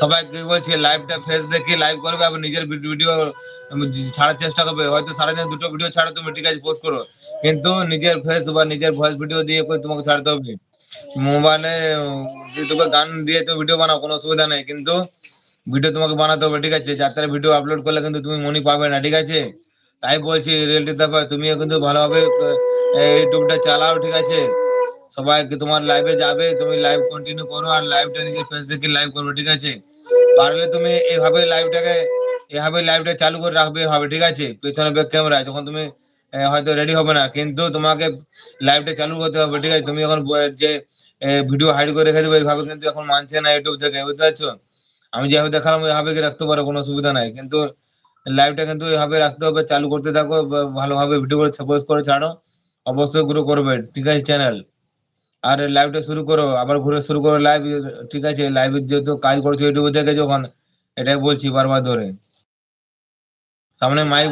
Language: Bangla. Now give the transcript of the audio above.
সবাইকে বলছি লাইভটা ফেস দেখে লাইভ করবে, আবার নিজের ভিডিও ছাড়ার চেষ্টা করবে। হয়তো সারাদিন 2টো ভিডিও ছাড়ো তুমি, ঠিক আছে, পোস্ট করো, কিন্তু নিজের ফেস বা নিজের ভয়েস ভিডিও দিয়ে করে তোমাকে ছাড়তে হবে। মোবাইলে ইউটিউবে গান দিয়ে তো ভিডিও বানাও, কোনো অসুবিধা নেই, কিন্তু ভিডিও তোমাকে বানাতে হবে, ঠিক আছে? যার তারা ভিডিও আপলোড করলে কিন্তু তুমি মনি পাবে না, ঠিক আছে? তাই বলছি রিয়েলিটি ব্যাপার, তুমিও কিন্তু ভালোভাবে ইউটিউবটা চালাও, ঠিক আছে? সবাইকে তোমার লাইভে যাবে, তুমি লাইভ কন্টিনিউ করো, আর লাইভটা নিজের ফেস দেখে লাইভ করবে, ঠিক আছে? পারলে তুমি এভাবে লাইভটা চালু করে রাখবে হবে, ঠিক আছে? পেছনে ব্যাক ক্যামেরায় যখন তুমি হয়তো রেডি হবে না, কিন্তু তোমাকে লাইভটা চালু করতে হবে, ঠিক আছে? তুমি এখন যে ভিডিও হাইড করে রেখে দেবে এইভাবে কিন্তু এখন মানছে না ইউটিউব থেকে, বুঝতে পারছো? আমি যেভাবে দেখালাম ওইভাবে কি রাখতে পারো, কোনো অসুবিধা নাই, কিন্তু লাইভটা কিন্তু এভাবে রাখতে হবে, চালু করতে থাকো, ভালোভাবে ভিডিও করে সাপোজ করে ছাড়ো, অবশ্যই গ্রো করবে, ঠিক আছে চ্যানেল। আর লাইভটা শুরু করো, আবার ঘুরে শুরু করো লাইভ, ঠিক আছে? লাইভে যেহেতু কাজ করছো ইউটিউবে থেকে যখন, এটাই বলছি বারবার ধরে, সামনে মাইক